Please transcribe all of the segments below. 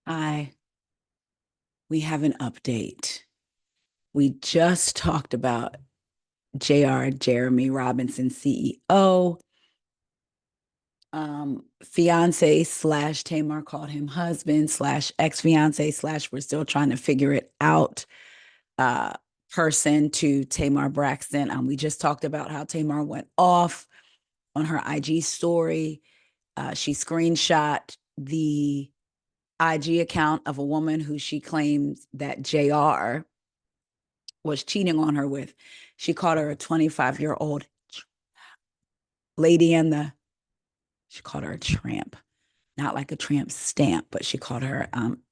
Hi, we have an update. We just talked about JR, Jeremy Robinson, CEO. Fiance slash Tamar called him husband slash ex-fiance slash we're still trying to figure it out. Uh, Person to Tamar Braxton. We just talked about how Tamar went off on her IG story. She screenshot the IG account of a woman who she claims that JR was cheating on her with. She called her a 25-year-old lady she called her a tramp, not like a tramp stamp, but she called her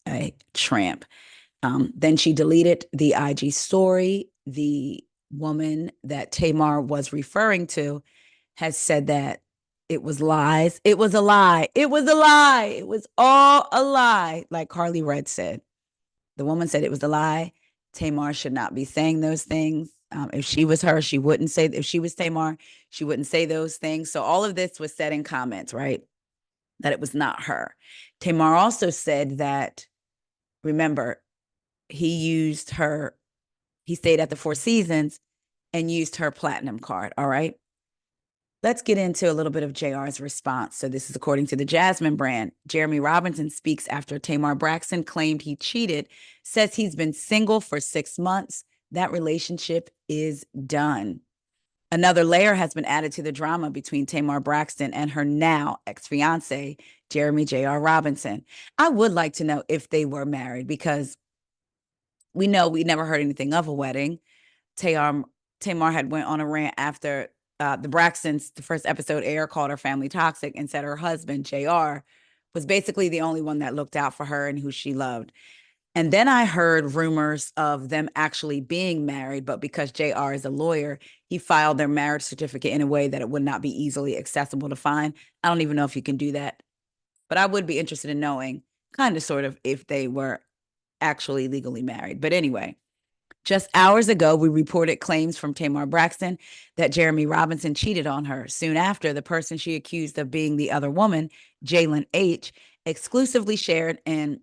a tramp. Then she deleted the IG story. The woman that Tamar was referring to has said that it was lies. It was a lie. It was a lie. It was all a lie, like Carly Red said. The woman said it was a lie. Tamar should not be saying those things. If she was her, she wouldn't say, if she was Tamar, she wouldn't say those things. So all of this was said in comments, right? That it was not her. Tamar also said that, remember, he used her, he stayed at the Four Seasons and used her platinum card. All right. Let's get into a little bit of JR's response. So, this is according to the Jasmine brand. Jeremy Robinson speaks after Tamar Braxton claimed he cheated, says he's been single for 6 months. That relationship is done. Another layer has been added to the drama between Tamar Braxton and her now ex fiance, Jeremy J.R. Robinson. I would like to know if they were married because we know we never heard anything of a wedding. Tamar, Tamar had went on a rant after the Braxtons, the first episode aired, called her family toxic and said her husband, JR, was basically the only one that looked out for her and who she loved. And then I heard rumors of them actually being married, but because JR is a lawyer, he filed their marriage certificate in a way that it would not be easily accessible to find. I don't even know if you can do that, but I would be interested in knowing kind of sort of if they were actually legally married. But anyway, just hours ago, we reported claims from Tamar Braxton that Jeremy Robinson cheated on her. Soon after, the person she accused of being the other woman, Jalen H., exclusively shared in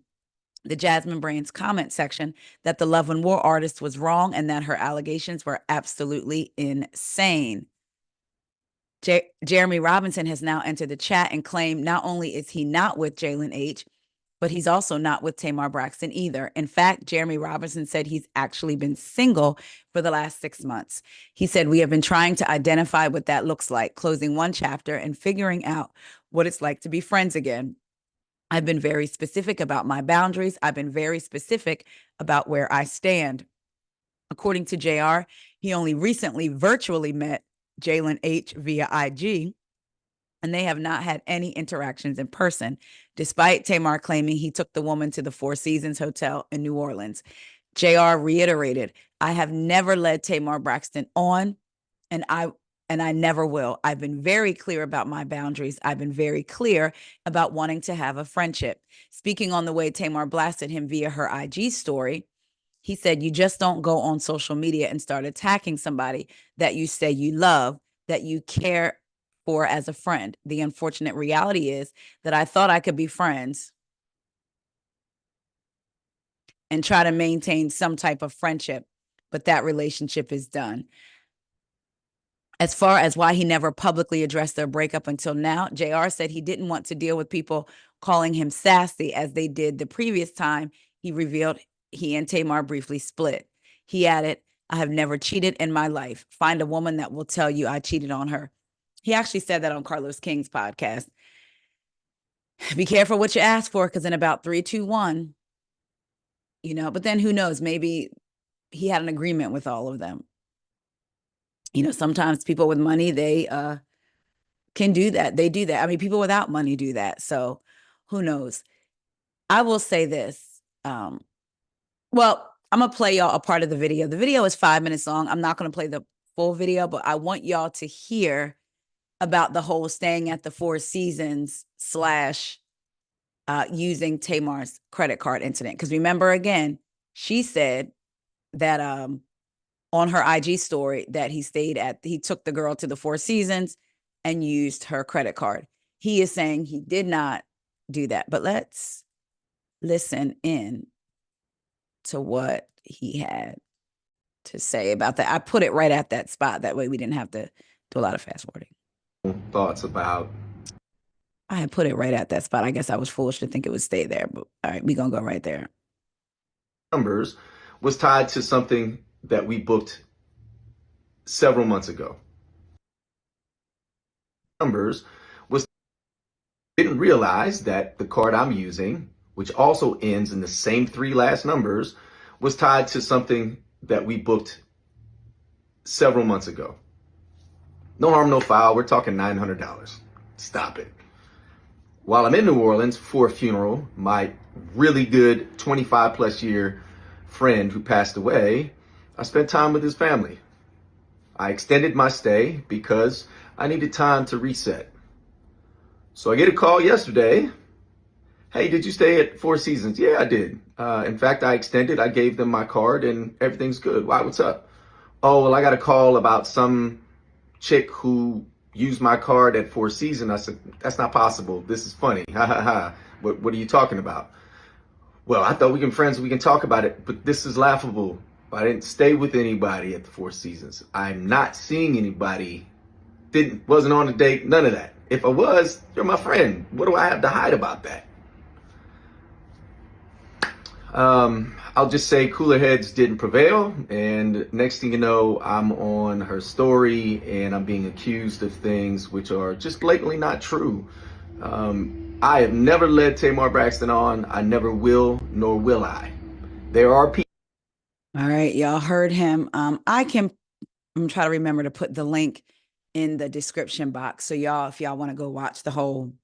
the Jasmine Brand's comment section that the Love and War artist was wrong and that her allegations were absolutely insane. Jeremy Robinson has now entered the chat and claimed not only is he not with Jalen H., but he's also not with Tamar Braxton either. In fact, Jeremy Robinson said he's actually been single for the last 6 months. He said, "We have been trying to identify what that looks like, closing one chapter and figuring out what it's like to be friends again. I've been very specific about my boundaries. I've been very specific about where I stand." According to JR, he only recently virtually met Jalen H via IG, and they have not had any interactions in person, despite Tamar claiming he took the woman to the Four Seasons Hotel in New Orleans. JR reiterated, "I have never led Tamar Braxton on, and I never will. I've been very clear about my boundaries. I've been very clear about wanting to have a friendship." Speaking on the way Tamar blasted him via her IG story, he said, "You just don't go on social media and start attacking somebody that you say you love, that you care for as a friend. The unfortunate reality is that I thought I could be friends and try to maintain some type of friendship, but that relationship is done." As far as why he never publicly addressed their breakup until now, JR said he didn't want to deal with people calling him sassy as they did the previous time he revealed he and Tamar briefly split. He added, "I have never cheated in my life. Find a woman that will tell you I cheated on her." He actually said that on Carlos King's podcast. Be careful what you ask for, because in about 3, 2, 1, but then who knows? Maybe he had an agreement with all of them. Sometimes people with money, they can do that. They do that. I mean, people without money do that. So who knows? I will say this. Well, I'm going to play y'all a part of the video. The video is 5 minutes long. I'm not going to play the full video, but I want y'all to hear about the whole staying at the Four Seasons slash using Tamar's credit card incident. Because remember, again, she said that on her IG story that he took the girl to the Four Seasons and used her credit card. He is saying he did not do that. But let's listen in to what he had to say about that. I put it right at that spot. That way we didn't have to do a lot of fast forwarding. Thoughts about I had put it right at that spot. I guess I was foolish to think it would stay there, but all right, we're gonna go right there. numbers was tied to something that we booked several months ago. Numbers was didn't realize that the card I'm using, which also ends in the same three last numbers, was tied to something that we booked several months ago. No harm, no foul. We're talking $900. Stop it. While I'm in New Orleans for a funeral, my really good 25 plus year friend who passed away, I spent time with his family. I extended my stay because I needed time to reset. So I get a call yesterday. Hey, did you stay at Four Seasons? Yeah, I did. In fact, I extended. I gave them my card and everything's good. Why? What's up? Oh, well, I got a call about some chick who used my card at Four Seasons. I said, that's not possible. This is funny. Ha ha ha. What are you talking about? Well, I thought we can friends. We can talk about it, but this is laughable. I didn't stay with anybody at the Four Seasons. I'm not seeing anybody. Wasn't on a date. None of that. If I was, you're my friend. What do I have to hide about that? I'll just say cooler heads didn't prevail. And next thing you know, I'm on her story and I'm being accused of things which are just blatantly not true. I have never led Tamar Braxton on. I never will, nor will I. There are people. All right, y'all heard him. I'm trying to remember to put the link in the description box. So y'all, if y'all want to go watch the whole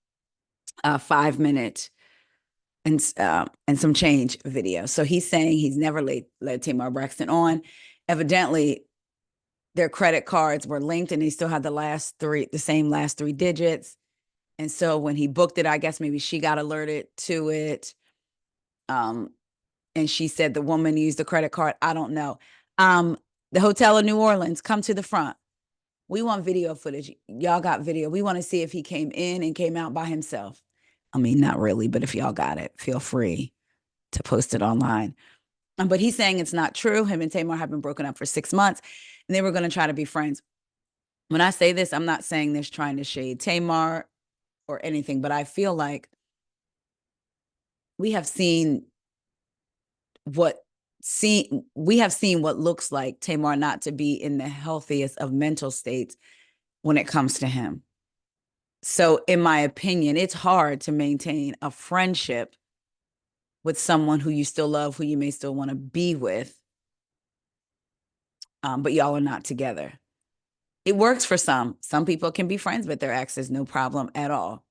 5 minute and some change video. So he's saying he's never led Tamar Braxton on. Evidently, their credit cards were linked and he still had the same last three digits. And so when he booked it, I guess maybe she got alerted to it. And she said the woman used the credit card. I don't know. The hotel in New Orleans, come to the front. We want video footage. Y'all got video. We want to see if he came in and came out by himself. I mean, not really, but if y'all got it, feel free to post it online. But he's saying it's not true. Him and Tamar have been broken up for 6 months and they were going to try to be friends. When I say this, I'm not saying this trying to shade Tamar or anything, but I feel like we have seen what looks like Tamar not to be in the healthiest of mental states when it comes to him. So in my opinion, it's hard to maintain a friendship with someone who you still love, who you may still want to be with, but y'all are not together. It works for some. Some people can be friends with their exes, no problem at all.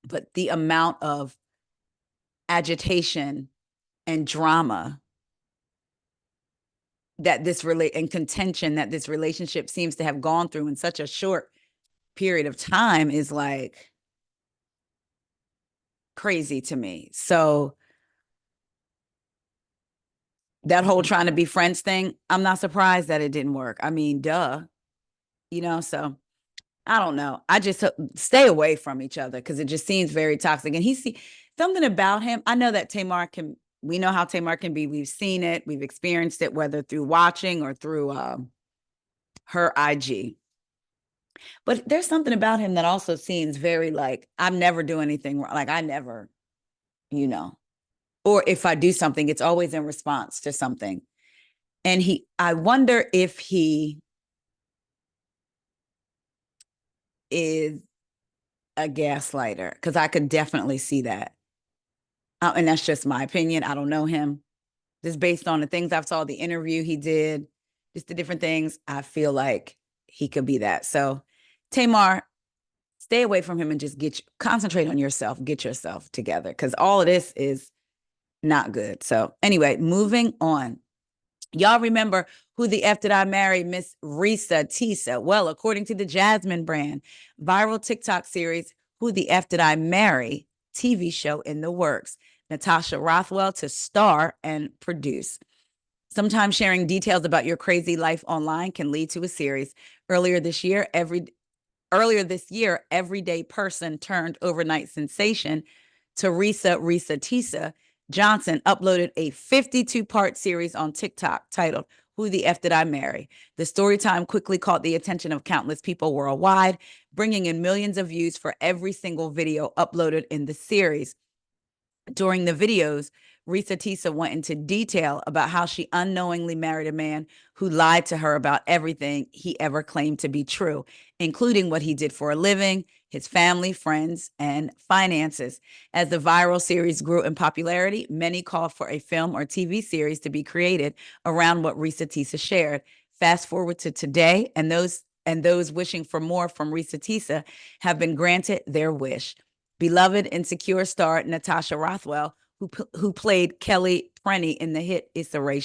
But the amount of agitation and drama that and contention that this relationship seems to have gone through in such a short period of time is like crazy to me. So that whole trying to be friends thing, I'm not surprised that it didn't work. I mean, duh, so I don't know. I just stay away from each other because it just seems very toxic. And something about him. I know that we know how Tamar can be. We've seen it. We've experienced it, whether through watching or through her IG. But there's something about him that also seems very like, I'm never do anything wrong. Like I never, or if I do something, it's always in response to something. And I wonder if he is a gaslighter, because I could definitely see that. And that's just my opinion. I don't know him. Just based on the things I've saw, the interview he did, just the different things, I feel like he could be that. So Tamar, stay away from him and just concentrate on yourself, get yourself together, because all of this is not good. So anyway, moving on. Y'all remember who the F did I marry? Miss Reesa Teesa. Well, according to the Jasmine brand, viral TikTok series, Who the F Did I Marry? TV show in the works. Natasha Rothwell to star and produce. Sometimes sharing details about your crazy life online can lead to a series. Earlier this year, everyday person turned overnight sensation Reesa Teesa Johnson uploaded a 52-part series on TikTok titled Who the F Did I Marry? The story time quickly caught the attention of countless people worldwide, bringing in millions of views for every single video uploaded in the series. During the videos, Reesa Teesa went into detail about how she unknowingly married a man who lied to her about everything he ever claimed to be true, including what he did for a living, his family, friends, and finances. As the viral series grew in popularity, many called for a film or TV series to be created around what Reesa Teesa shared. Fast forward to today, and those wishing for more from Reesa Teesa have been granted their wish. Beloved Insecure star Natasha Rothwell, who played Kelly Prenny in the hit Issa Rae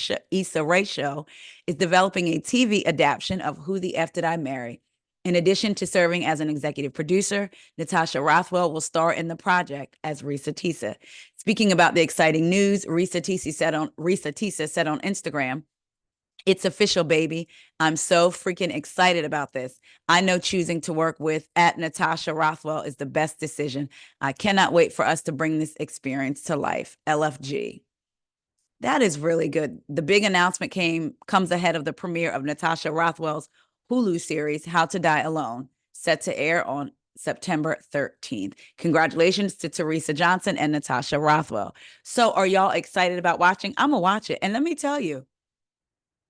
show, is developing a TV adaptation of Who the F Did I Marry? In addition to serving as an executive producer, Natasha Rothwell will star in the project as Reesa Teesa. Speaking about the exciting news, Reesa Teesa said on Instagram, "It's official, baby. I'm so freaking excited about this. I know choosing to work with at Natasha Rothwell is the best decision. I cannot wait for us to bring this experience to life. LFG." That is really good. The big announcement comes ahead of the premiere of Natasha Rothwell's Hulu series, How to Die Alone, set to air on September 13th. Congratulations to Teresa Johnson and Natasha Rothwell. So, are y'all excited about watching? I'm going to watch it. And let me tell you,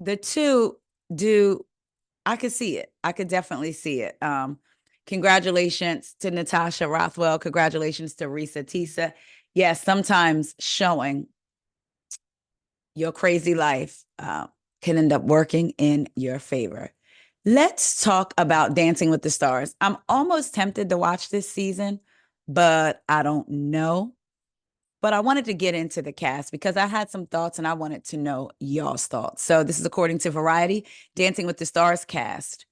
the two do, I could see it. I could definitely see it. Congratulations to Natasha Rothwell. Congratulations to Reesa Teesa. Yes, sometimes showing your crazy life can end up working in your favor. Let's talk about Dancing with the Stars. I'm almost tempted to watch this season, but I don't know. But I wanted to get into the cast because I had some thoughts and I wanted to know y'all's thoughts. So this is according to Variety, Dancing with the Stars cast.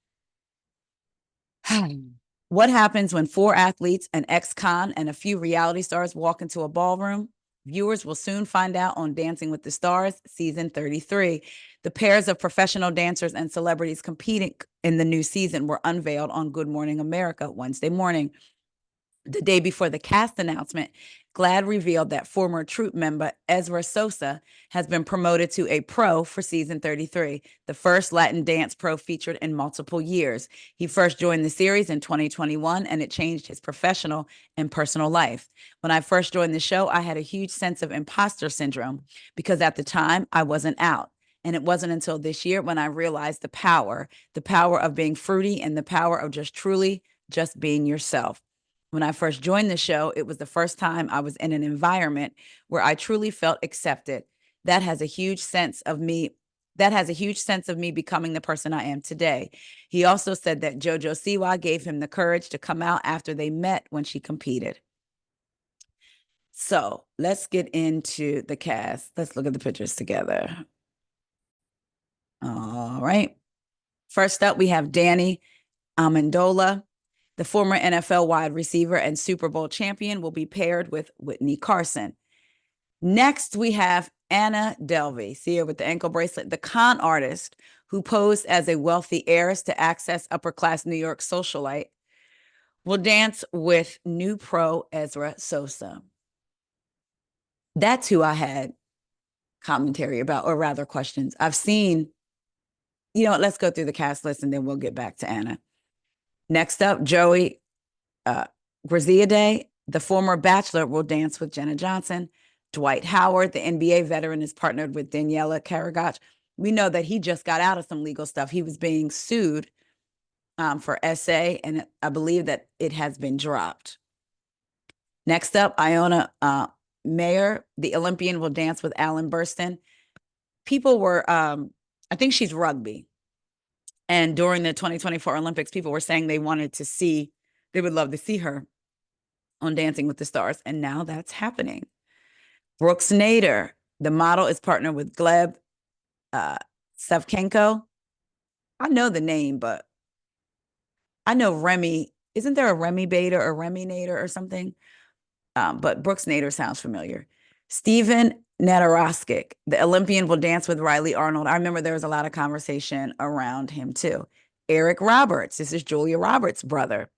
What happens when four athletes, an ex-con, and a few reality stars walk into a ballroom? Viewers will soon find out on Dancing with the Stars, season 33. The pairs of professional dancers and celebrities competing in the new season were unveiled on Good Morning America Wednesday morning. The day before the cast announcement, GLAAD revealed that former troupe member Ezra Sosa has been promoted to a pro for season 33, the first Latin dance pro featured in multiple years. He first joined the series in 2021, and it changed his professional and personal life. When I first joined the show, I had a huge sense of imposter syndrome because at the time I wasn't out. And it wasn't until this year when I realized the power of being fruity and the power of just being yourself. When I first joined the show, it was the first time I was in an environment where I truly felt accepted. That has a huge sense of me. That has a huge sense of me becoming the person I am today. He also said that JoJo Siwa gave him the courage to come out after they met when she competed. So let's get into the cast. Let's look at the pictures together. All right. First up, we have Danny Amendola. The former NFL wide receiver and Super Bowl champion will be paired with Whitney Carson. Next, we have Anna Delvey, see her with the ankle bracelet, the con artist who posed as a wealthy heiress to access upper-class New York socialite, will dance with new pro Ezra Sosa. That's who I had commentary about, or rather questions. I've seen, let's go through the cast list and then we'll get back to Anna. Next up, Joey Graziadei, the former Bachelor, will dance with Jenna Johnson. Dwight Howard, the NBA veteran, is partnered with Daniela Karagach. We know that he just got out of some legal stuff. He was being sued for SA, and I believe that it has been dropped. Next up, Iona Mayer, the Olympian, will dance with Alan Burston. People were, I think she's rugby. And during the 2024 Olympics, people were saying they would love to see her on Dancing with the Stars. And now that's happening. Brooks Nader, the model, is partnered with Gleb Savchenko. I know the name, but I know Remy. Isn't there a Remy Bader or Remy Nader or something? But Brooks Nader sounds familiar. Steven Nadaraskic, the Olympian, will dance with Riley Arnold. I remember there was a lot of conversation around him too. Eric Roberts, this is Julia Roberts' brother.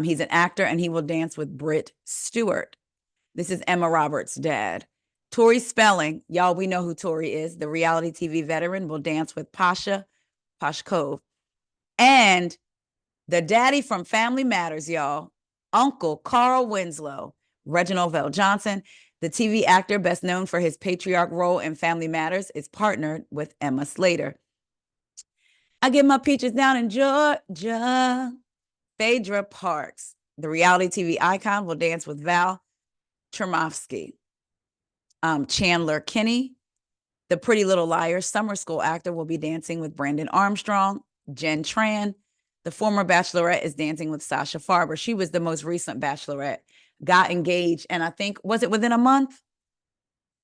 He's an actor and he will dance with Britt Stewart. This is Emma Roberts' dad. Tori Spelling, y'all, we know who Tori is. The reality TV veteran will dance with Posh Cove. And the daddy from Family Matters, y'all, Uncle Carl Winslow, Reginald VelJohnson, the TV actor best known for his patriarch role in Family Matters, is partnered with Emma Slater. I get my peaches down in Georgia. Phaedra Parks, the reality TV icon, will dance with Val Chermovsky. Chandler Kinney, the Pretty Little Liars summer school actor, will be dancing with Brandon Armstrong. Jen Tran, the former Bachelorette, is dancing with Sasha Farber. She was the most recent Bachelorette, got engaged, and I think, was it within a month?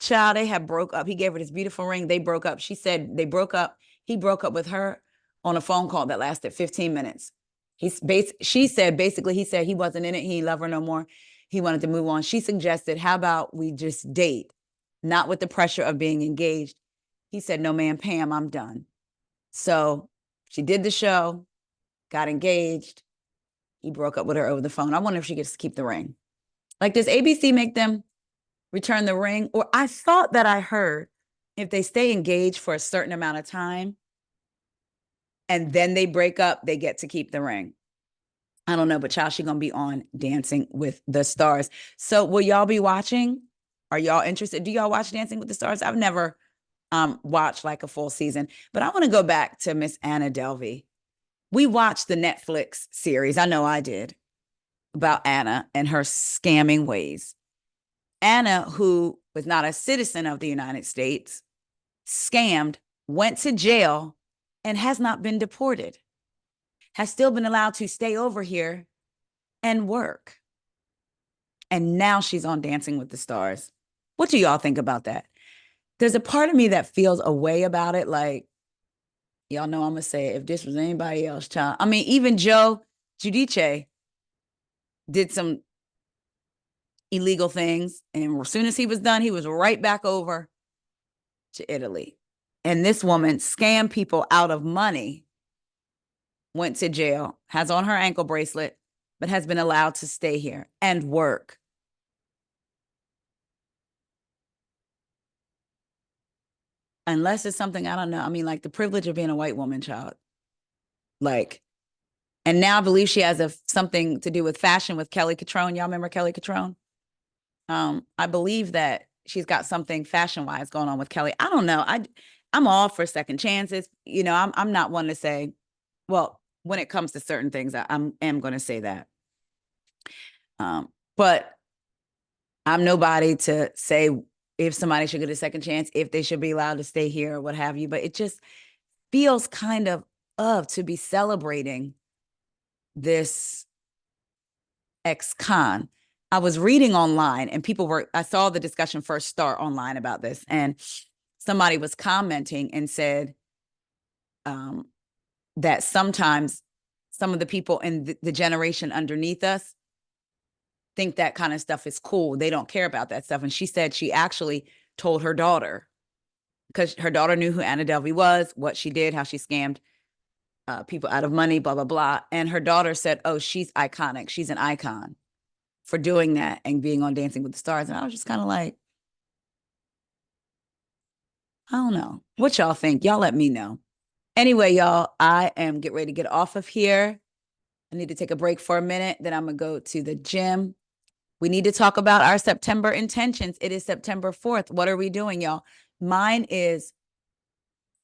Child, they had broke up. He gave her this beautiful ring. They broke up. She said they broke up. He broke up with her on a phone call that lasted 15 minutes. She said, basically, he said he wasn't in it. He loved her no more. He wanted to move on. She suggested, how about we just date, not with the pressure of being engaged. He said, no, man, Pam, I'm done. So she did the show, got engaged. He broke up with her over the phone. I wonder if she gets to keep the ring. Like, does ABC make them return the ring? Or I thought that I heard if they stay engaged for a certain amount of time and then they break up, they get to keep the ring. I don't know, but child, she's going to be on Dancing with the Stars. So will y'all be watching? Are y'all interested? Do y'all watch Dancing with the Stars? I've never watched like a full season, but I want to go back to Miss Anna Delvey. We watched the Netflix series, I know I did, about Anna and her scamming ways. Anna, who was not a citizen of the United States, scammed, went to jail, and has not been deported, has still been allowed to stay over here and work. And now she's on Dancing with the Stars. What do y'all think about that? There's a part of me that feels a way about it. Like, y'all know I'm going to say it, if this was anybody else, child. I mean, even Joe Giudice did some illegal things. And as soon as he was done, he was right back over to Italy. And this woman scammed people out of money, went to jail, has on her ankle bracelet, but has been allowed to stay here and work. Unless it's something, I don't know. I mean, like the privilege of being a white woman, child. Like, and now I believe she has something to do with fashion with Kelly Catrone. Y'all remember Kelly Catrone? I believe that she's got something fashion-wise going on with Kelly. I don't know. I'm all for second chances. You know, I'm not one to say, well, when it comes to certain things, I am going to say that. But I'm nobody to say if somebody should get a second chance, if they should be allowed to stay here or what have you. But it just feels kind of to be celebrating this ex-con. I was reading online and I saw the discussion first start online about this, and somebody was commenting and said that sometimes some of the people in the generation underneath us think that kind of stuff is cool. They don't care about that stuff. And she said she actually told her daughter, because her daughter knew who Anna Delvey was, what she did, how she scammed people out of money, blah, blah, blah. And her daughter said, oh, she's iconic. She's an icon for doing that and being on Dancing with the Stars. And I was just kind of like, I don't know. What y'all think? Y'all let me know. Anyway, y'all, I am getting ready to get off of here. I need to take a break for a minute. Then I'm going to go to the gym. We need to talk about our September intentions. It is September 4th. What are we doing, y'all? Mine is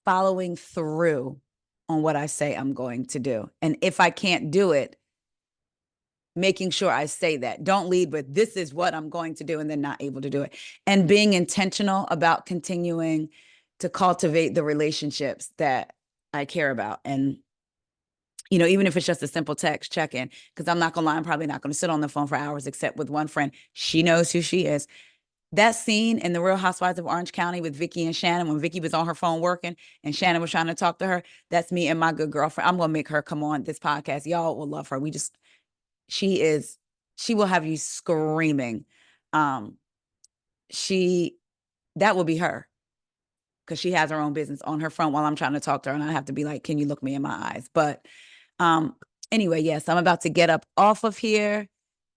following through on what I say I'm going to do. And if I can't do it, making sure I say that. Don't lead with, this is what I'm going to do, and then not able to do it. And being intentional about continuing to cultivate the relationships that I care about. And, you know, even if it's just a simple text check-in, because I'm not going to lie, I'm probably not going to sit on the phone for hours except with one friend. She knows who she is. That scene in The Real Housewives of Orange County with Vicki and Shannon, when Vicki was on her phone working and Shannon was trying to talk to her, that's me and my good girlfriend. I'm going to make her come on this podcast. Y'all will love her. She will have you screaming. That will be her, because she has her own business on her front while I'm trying to talk to her, and I have to be like, can you look me in my eyes? But anyway, yes, I'm about to get up off of here.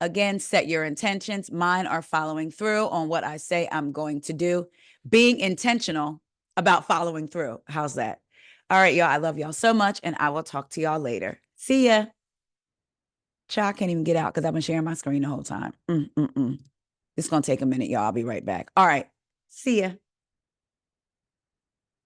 Again, set your intentions. Mine are following through on what I say I'm going to do, being intentional about following through. How's that? All right, y'all. I love y'all so much, and I will talk to y'all later. See ya. Child, I can't even get out because I've been sharing my screen the whole time. It's going to take a minute, y'all. I'll be right back. All right. See ya.